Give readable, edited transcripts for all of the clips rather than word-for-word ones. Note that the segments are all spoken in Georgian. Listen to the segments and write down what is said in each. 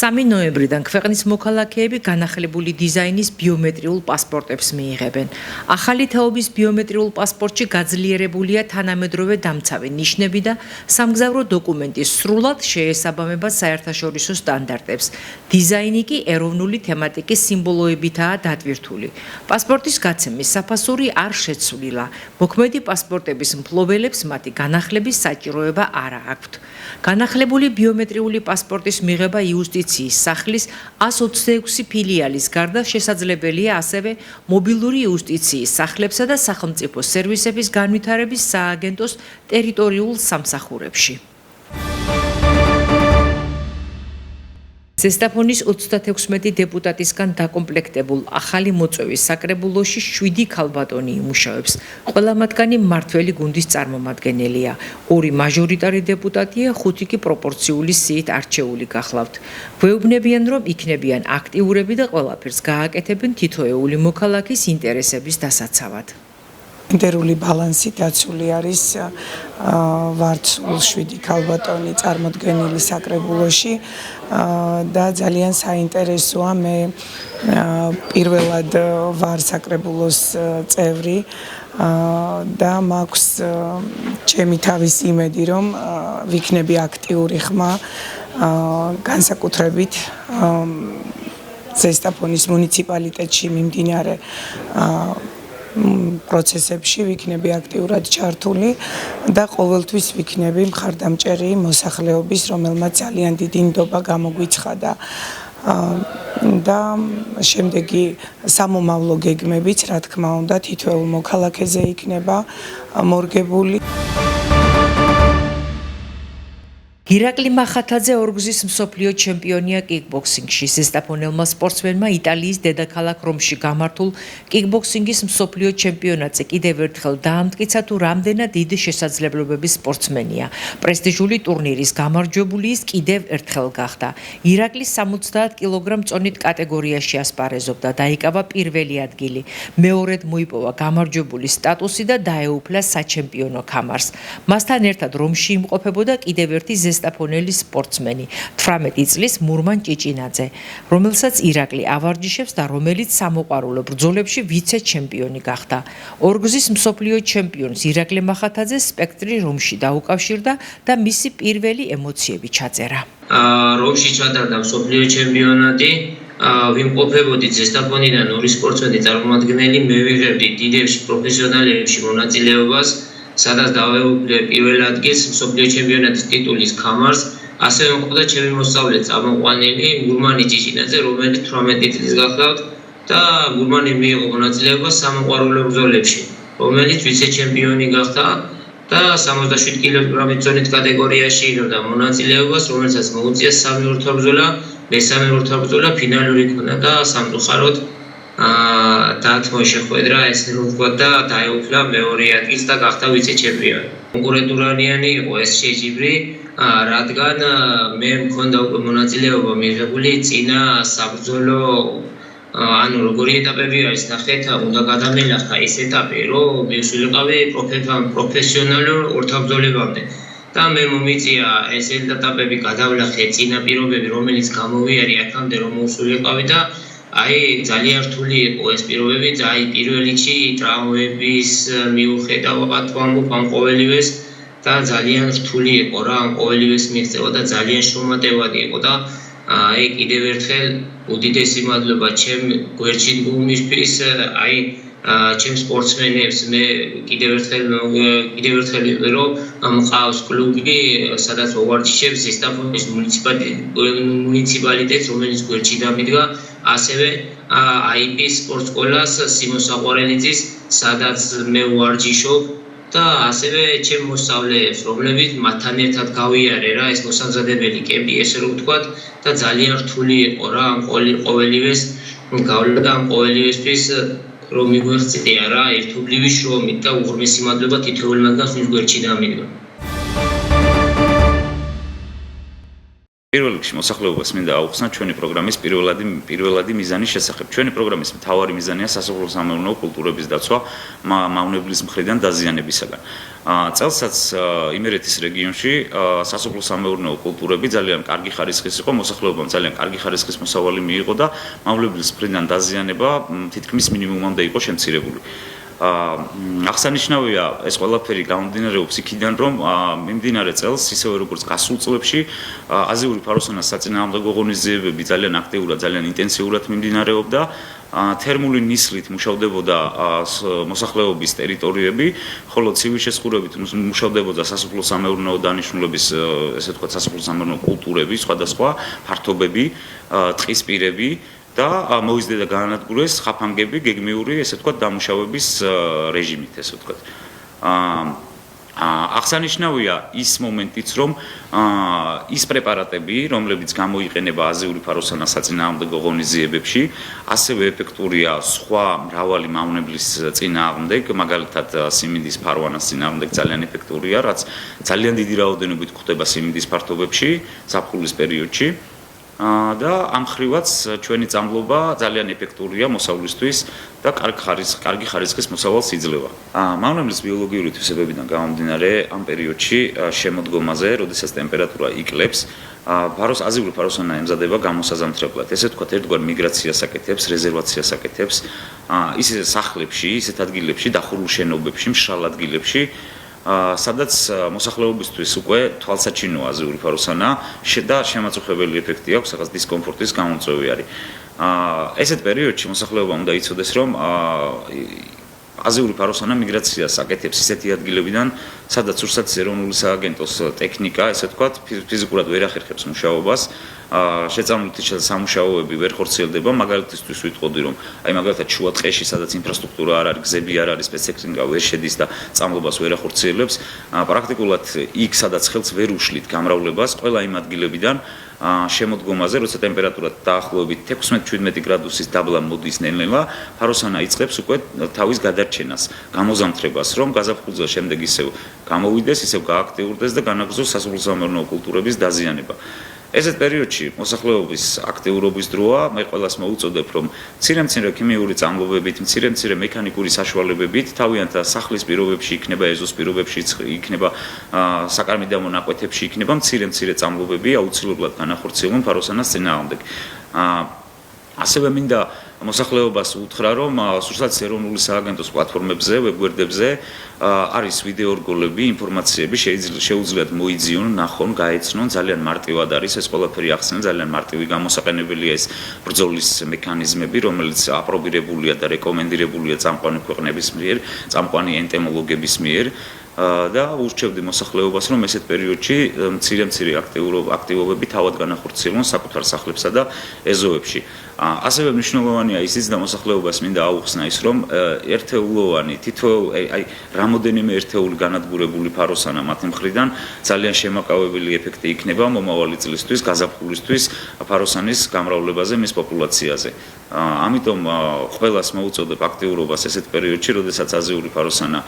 3 ნოემბრიდან ქვეყნის მოქალაქეები განახლებული დიზაინის ბიომეტრიულ პასპორტებს მიიღებენ. ახალი თაობის ბიომეტრიულ პასპორტში გაძლიერებულია თანამედროვე დამცავი ნიშნები და სამგზავრო დოკუმენტი სრულად შეესაბამება საერთაშორისო სტანდარტებს. დიზაინი კი ეროვნული თემატიკის სიმბოლოებითაა დატვირთული. პასპორტის გაცემის საფასური არ შეცვლილა. მოქმედი პასპორტების მფლობელებს მათი განახლების საჭიროება არ აქვთ. განახლებული ბიომეტრიული პასპორტის მიღება იუსტიციის სახლის 126 ფილიალის გარდა შესაძლებელია ასევე მობილური იუსტიციის სახლებსა და სახელმწიფო სერვისების განვითარების სააგენტოს ტერიტორიულ სამსახურებში. ზესტაფონის 36 დეპუტატისგან დაკომპლექტებულ ახალი მოწვევის საკრებულოში 7 ქალბატონი იმუშავებს. ყველა მათგანი მმართველი გუნდის წარმომადგენელია. 2 მაჟორიტარი დეპუტატია, 5 კი პროპორციული სიით არჩეული გახლავთ. გვეუბნებიან, რომ იქნებიან აქტიურები და ყველაფერს გააკეთებენ თითოეული მოქალაქის ინტერესების დასაცავად. ინტერული ბალანსი დაცული არის ვართ 7 ქალბატონი წარმოდგენილი საკრებულოში და ძალიან საინტერესოა მე პირველად ვარ საკრებულოს წევრი და მაქვს ჩემი თავის იმედი რომ ვიქნები აქტიური ხმა განსაკუთრებით ზესტაფონის მუნიციპალიტეტში მიმდინარე პროცესებში ვიქნები აქტიურად ჩართული და ყოველთვის ვიქნები მხარდამჭერი მოსახლეობის, რომელმაც ძალიან დიდი ნდობა გამოგვიცხადა და შემდეგი სამომავლო გეგმებიც, რა თქმა უნდა, თითოეულ მოქალაქეზე იქნება მორგებული. ირაკლი მახათაძე ორგზის მსოფლიო ჩემპიონია კიკბოქსინგში. ზესტაფონელმა სპორტსმენმა იტალიის დედაქალაქ რომში გამართულ კიკბოქსინგის მსოფლიო ჩემპიონატზე კიდევ ერთხელ დაამტკიცა თუ რამდენად დიდი შესაძლებლობების სპორტსმენია. პრესტიჟული ტურნირის გამარჯვებული ის კიდევ ერთხელ გახდა. ირაკლი 70 კილოგრამ წონით კატეგორიაში ასპარეზობდა, დაიკავა პირველი ადგილი. მეორედ მოიპოვა გამარჯვებული სტატუსი და დაეუფლა საჩემპიონო ქამარს. მასთან ერთად რომში იმყოფებოდა კიდევ ერთი ზესტაფონელი სპორტსმენი 18 წლის მურმან ჭიჭინაძე, რომელსაც ირაკლი ავარჯიშებს და რომელიც სამოყვარულო ბრძოლებში ვიცე-ჩემპიონი გახდა. ორგზის მსოფლიო ჩემპიონს ირაკლი მახათაძეს სპექტრი რომში დაუკავშირდა და მისი პირველი ემოციები ჩაწერა. რომში ჩატარდა მსოფლიო ჩემპიონატი, ვიმყოფებოდი ზესტაფონიდან 2 სპორტსმენი წარმომადგენელი, მე ვიღებდი დიდებში პროფესიონალებში მონაწილეობას, სადაც დავეუფლე პირველ ადგილს მსოფლიო ჩემპიონატის ტიტულის ქამარს, ასევე მყოფდა ჩემი მოსწავლე წამოყვანილი მურმანი ჭიჭინაძე, რომელიც 18 წლის გახლავთ და მურმანი მიიღო მონაწილეობას სამოყვარულო ბრძოლებში, რომელიც ვიცე-ჩემპიონი გახდა და 67 კილოგრამის წონით კატეგორიაში იღებდა მონაწილეობას, რომელსაც მოუწია 3 ურთაბრძოლა, მესამე ურთაბრძოლა ფინალური ქონდა და სამწუხაროდ დათმო შეხვედრა ესე რომ ვთქვა და დაეუფლა მეორე ადგილს და გახდა ვიცე-ჩემპიონი. კონკურენტურიანი იყო ეს შეჯიბრი, რადგან მე მქონდა უკვე მონაწილეობა მიღებული წინა საბრძოლო ანუ როგორი ეტაპები არის ნახეთ, უნდა გადამელახა ეს ეტაპი, რომ მივსულიყავი პროფესიონალურ ურთაბრძოლებამდე. და მე მომიწია ეს ეტაპები გადავლახე წინა პირობები, რომელიც გამოვიარე აქამდე რომ მოვსულიყავი და ძალიან რთული იყო ეს პირობები, პირველ რიგში ტრავმების მიუხედავად ვამბობ ამ ყოველივეს და ძალიან რთული იყო რა ამ ყოველივეს მიღწევა და ძალიან შრომატევადი იყო და კიდევ ერთხელ უდიდესი მადლობა ჩემ გვერდში დგომისთვის, ჩემ სპორტსმენებს მე კიდევ ერთხელ ვიყო რომ მყავს კლუბი, სადაც ვოვარჯიშებ ზესტაფონის მუნიციპალიტეტს, რომელიც გვერდში დამიდგა, ასევე IP-ის სპორტ სკოლას სიმონ საყვარელიძის, სადაც მე ვარჯიშობ და ასევე ჩემ მოსწავლეებს, რომლებიც მათთან ერთად გავიარე რა ეს მოსამზადებელი კემპი, ესე რომ ვთქვათ და ძალიან რთული იყო რა ამ ყოველივეს გავლა და ამ ყოველივესთვის რომ მიგვეღწია რა ერთობლივი შრომით და უღრმესი მადლობა თითოეულ მათგანს, ვინც გვერდში დამიდგა. პირველ რიგში მოსახლეობას მინდა აუხსნა ჩვენი პროგრამის პირველადი მიზანის შესახებ. ჩვენი პროგრამის მთავარი მიზანია სასოფლო-სამეურნეო კულტურების დაცვა მავნებლის მხრიდან დაზიანებისაგან. წელსაც იმერეთის რეგიონში სასოფლო-სამეურნეო კულტურები ძალიან კარგი ხარისხის იყო, მოსახლეობამ ძალიან კარგი ხარისხის მოსავალი მიიღო და მავნებლის მხრიდან დაზიანება თითქმის მინიმუმამდე იყო შემცირებული. აღსანიშნავია ეს ყველაფერი გამომდინარეობს იქიდან, რომ მიმდინარე წელს, ისევე როგორც გასულ წლებში, აზიური ფაროსანას საწინააღმდეგო ღონისძიებები ძალიან აქტიურად, ძალიან ინტენსიურად მიმდინარეობდა. თერმული ნისლით მუშავდებოდა მოსახლეობის ტერიტორიები, ხოლო ცივი შესხურებით მუშავდებოდა სასოფლო-სამეურნეო დანიშნულების, ესე ვთქვათ, სასოფლო-სამეურნეო კულტურები, სხვადასხვა ფართობები, ტყის პირები და მოიზრდა განადგურეს ხაფანგები, გეგმიური, ესე ვთქვათ, დამუშავების რეჟიმით, ესე ვთქვათ. აღსანიშნავია ის მომენტიც, რომ ის პრეპარატები, რომლებიც გამოიყენება აზიური ფაროსანას საწინააღმდეგო ღონისძიებებში, ასევე ეფექტურია სხვა მრავალი მავნებლის წინააღმდეგ, მაგალითად სიმინდის ფარვანას წინააღმდეგ ძალიან ეფექტურია, რაც ძალიან დიდი რაოდენობით გვხვდება სიმინდის ფართობებში ზაფხულის პერიოდში. და ამ ხრივაც ჩვენი წამლობა ძალიან ეფექტურია მოსავლისთვის და კარგი ხარისხის მოსავალს იძლევა. მავნებლის ბიოლოგიური თვისებებიდან გამომდინარე, ამ პერიოდში შემოდგომაზე, როდესაც ტემპერატურა იკლებს, აზიური ფაროსანა ემზადება გამოსაზამთრებლად. ესე ვთქვათ, ერთგვარ მიგრაციას აკეთებს, რეზერვაციას აკეთებს, ისე სახლებში, ისეთ ადგილებში, დახურულ შენობებში, მშრალ ადგილებში, სადაც მოსახლეობისთვის უკვე თვალსაჩინოა აზიური ფაროსანა და შემაწუხებელი ეფექტი აქვს, რაღაც დისკომფორტის გამომწვევი არის. ესეთ პერიოდში მოსახლეობა უნდა იცოდეს, რომ აზიური ფაროსანა მიგრაციას აკეთებს ისეთი ადგილებიდან, სადაც ურსაცის ეროვნული სააგენტოს ტექნიკა, ესე ვთქვათ, ფიზიკურად ვერ ახერხებს მუშაობას, შეწამლითი სამუშაოები ვერ ხორციელდება, მაგალითისთვის ვიტყოდი, რომ აი მაგალითად შუა ტყეში, სადაც ინფრასტრუქტურა არ არის, გზები არ არის, სპეცტექნიკა ვერ შედის და წამლობას ვერ ახორციელებს, პრაქტიკულად იქ, სადაც ხელს ვერ უშლით გამრავლებას, ყველა იმ ადგილებიდან შემოდგომაზე, როცა ტემპერატურა დაახლოებით 16-17 გრადუსის დაბლა მოდის ნელ-ნელა, ფაროსანა იწყებს უკვე თავის გადარჩენას, გამოზამთრებას, რომ გაზაფხულზე შემდეგ ისევ გამოვიდეს, ისევ გააქტიურდეს და განაგრძოს სასოფლო-სამეურნეო კულტურების დაზიანება. ესეთ პერიოდში მოსახლეობის აქტიურობის დროა, მე ყველას მოუწოდებ, რომ მცირე ქიმიური წამლობებით, მცირე მექანიკური საშუალებებით, თავიანთ სახლის პირობებში იქნება, ეზოს პირობებში იქნება, საკარმიდამო ნაკვეთებში იქნება მცირე წამლობები აუცილებლად განახორციელონ ფაროსანას წინააღმდეგ. ასევე მინდა მოსახლეობას უთხრა, რომ სურსათის ეროვნული სააგენტოს პლატფორმებზე, ვებგვერდებზე არის ვიდეორგოლები, ინფორმაციები, შეუძლიათ მოიძიონ, ნახონ, გაეცნონ, ძალიან მარტივად არის ეს ყველაფერი ახსენ, ძალიან მარტივი გამოსაყენებელია ეს ბრძოლის მექანიზმები, რომელიც აპრობირებულია და რეკომენდირებულია წამყვანი ქვეყნების მიერ, წამყვანი ენტემოლოგების მიერ. და ურჩევდი მოსახლეობას, რომ ესეთ პერიოდში მცირე აქტივობები თავად განახორციელონ საკუთარ სახლებსა და ეზოებში. ასევე მნიშვნელოვანია ისიც და მოსახლეობას მინდა აუხსნა ის, რომ ერთეულოვანი რამოდენიმე ერთეული განადგურებული ფაროსანა მათი მხრიდან ძალიან შემაკავებელი ეფექტი იქნება მომავალი წლისთვის, გაზაფხულისთვის ფაროსანის გამრავლებაზე მის პოპულაციაზე. ამიტომ ყველას მოუწოდებ აქტიურობას ესეთ პერიოდში, როდესაც აზიური ფაროსანა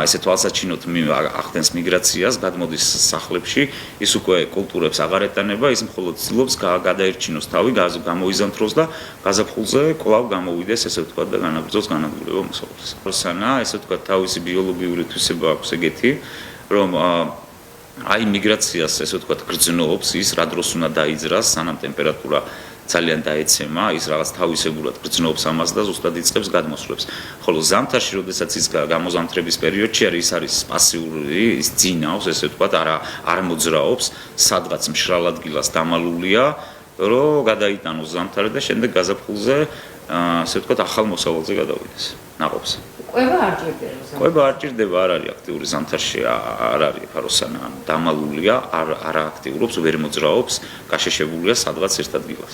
ესე თვალსაჩინოდ ახდენს მიგრაციას, გადმოდის სახლებში, ის უკვე კულტურებს აღარ ეტანება, ის მხოლოდ ცდილობს გადაერჩინოს თავი, გამოიზამთროს და გაზაფხულზე კვლავ გამოვიდეს, ესე ვთქვათ, და განაგრძოს განადგურება მოსავალს. ფაროსანა, ესე ვთქვათ, თავისი ბიოლოგიური თვისება აქვს ეგეთი, რომ აი მიგრაციას, ესე ვთქვათ, გრძნობს, ის რა დროს უნდა დაიძრას, სანამ ტემპერატურა ძალიან დაეცემა, ის რაღაც თავისებურად გრძნობს ამას და ზუსტად იწყებს გადმოსვლებს. ხოლო ზამთარში, როდესაც ის გამოზამთრების პერიოდში არის, ის არის პასიური, ის ძინავს, ესე ვთქვათ, არ მოძრაობს, სადღაც მშრალ ადგილას დამალულია, რომ გადაიტანოს ზამთარი და შემდეგ გაზაფხულზე, ესე ვთქვათ, ახალ მოსავალზე გადავიდეს ნაყოფს. ყვება არ ჭირდება, არ არის აქტიური ზამთარში, არ არის ფაროსანა, დამალულია, არ აქტიურობს, ვერ მოძრაობს, გაშეშებულია სადღაც ერთ ადგილას.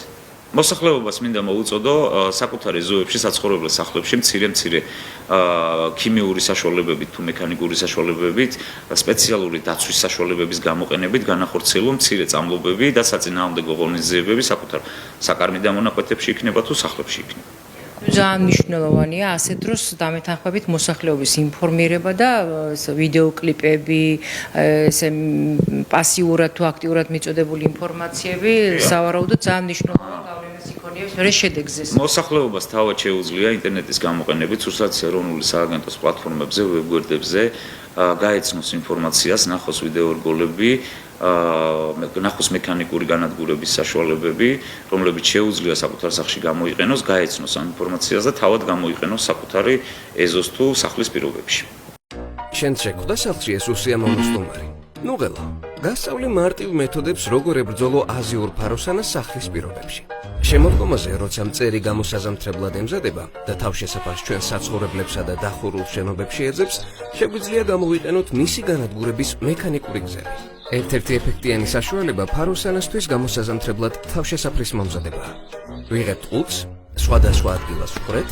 მოსახლეობას მინდა მოუწოდო საკუთარ ეზოებში, საცხოვრებელ სახლებში მცირე ქიმიური საშუალებებით თუ მექანიკური საშუალებებით, სპეციალური დაცვის საშუალებების გამოყენებით განახორციელონ მცირე წამლობები და საწინააღმდეგო ღონისძიებები საკუთარ საკარმიდამო ნაკვეთებში იქნება თუ სახლებში იქნება. ძალიან მნიშვნელოვანია ასეთ დროს დამეთანხმებით მოსახლეობის ინფორმირება და ვიდეო კლიპები, ესე პასიურად თუ აქტიურად მიწოდებული ინფორმაციები სავარაუდოდ ძალიან მნიშვნელოვანი გავლენას იქონიებს მერე შედეგზე. მოსახლეობას თავად შეუძლია ინტერნეტის გამოყენებით სურსათის ეროვნული სააგენტოს პლატფორმებზე, ვებგვერდებზე გაეცნოს ინფორმაციას, ნახოს ვიდეო რგოლები, ნახოს მექანიკური განადგურების საშუალებები, რომლებიც შეუძლია საკუთარ სახლში გამოიყენოს, გაეცნოს ამ ინფორმაციას და თავად გამოიყენოს საკუთარი ეზოს თუ სახლის პირობებში. შენ შეხვდა სახლში ეს უსიამოვნო სტუმარი? ნუ ღელა, გასწავლე მარტივ მეთოდებს, როგორ ებრძოლო აზიურ ფაროსანას სახლის პირობებში. შემოდგომაზე, როცა მწერი გამოსაზამთრებლად ემზადება და თავშესაფარს ჩვენ საცხოვრებლებსა და დახურულ შენობებში ეძებს, შეგვიძლია გამოვიყენოთ მისი განადგურების მექანიკური გზები. ერთ-ერთი ეფექტიანი საშუალება ფაროსანასთვის გამოსაზამთრებლად თავშესაფრის მომზადებაა. ვიღებთ ყუთს, სხვადასხვა ადგილას ვხრეთ,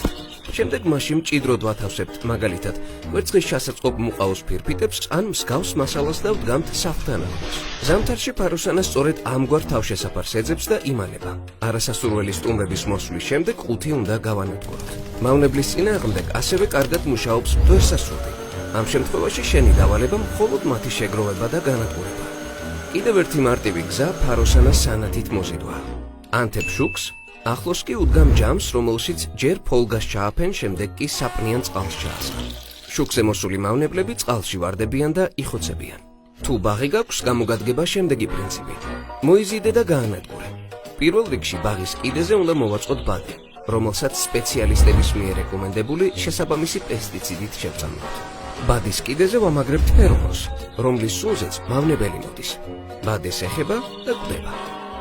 შემდეგ მასში მჭიდროდ ვათავსებთ მაგალითად კვერცხის ჩასაწყობ მუყაოს ფირფიტებს ან მსგავს მასალას და ვდგამთ სახლთან ახლოს. ზამთარში ფაროსანა სწორედ ამგვარ თავშესაფარს ეძებს და იმალება. არასასურველი სტუმრების მოსვლის შემდეგ ყუთი უნდა გავანადგუროთ. მავნებლის წინააღმდეგ ასევე კარგად მუშაობს ბდვერსასრუტი. ამ შემთხვევაში შენი დავალება მხოლოდ მათი შეგროვება და განადგურება. კიდევ ერთი მარტივი გზა ფაროსანას სანათით მოზიდვა. ანთებ შუქს, ახლოს კი უდგამ ჯამს, რომელშიც ჯერ ფოლგას ჩააფენ, შემდეგ კი საპნიან წყალს ჩაასხან. შუქზე მოსული მავნებლები წყალში ვარდებიან და იხოცებიან. თუ ბაღი გაქვს, გამოგადგება შემდეგი პრინციპი. მოიზიდე და გაანადგურე. პირველ რიგში ბაღის კიდეზე უნდა მოვაწყოთ ბადი, რომელსაც სპეციალისტების მიერ რეკომენდებული შესაბამისი პესტიციდით შევწამოთ. ბადის კიდეზე ვამაგრებთ ფერომონს, რომლის სულზეც მავნებელი მოდის. ბადეს ეხება და კვდება.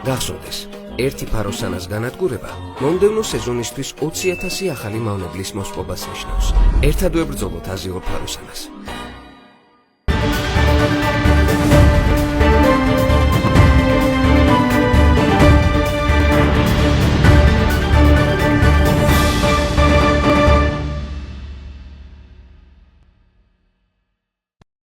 გახსოვდეს, ერთი ფაროსანას განადგურება მომდევნო სეზონისთვის 20,000 ახალი მავნებლის მოსპობას ნიშნავს. ერთად ვებრძოლოთ აზიურ ფაროსანას.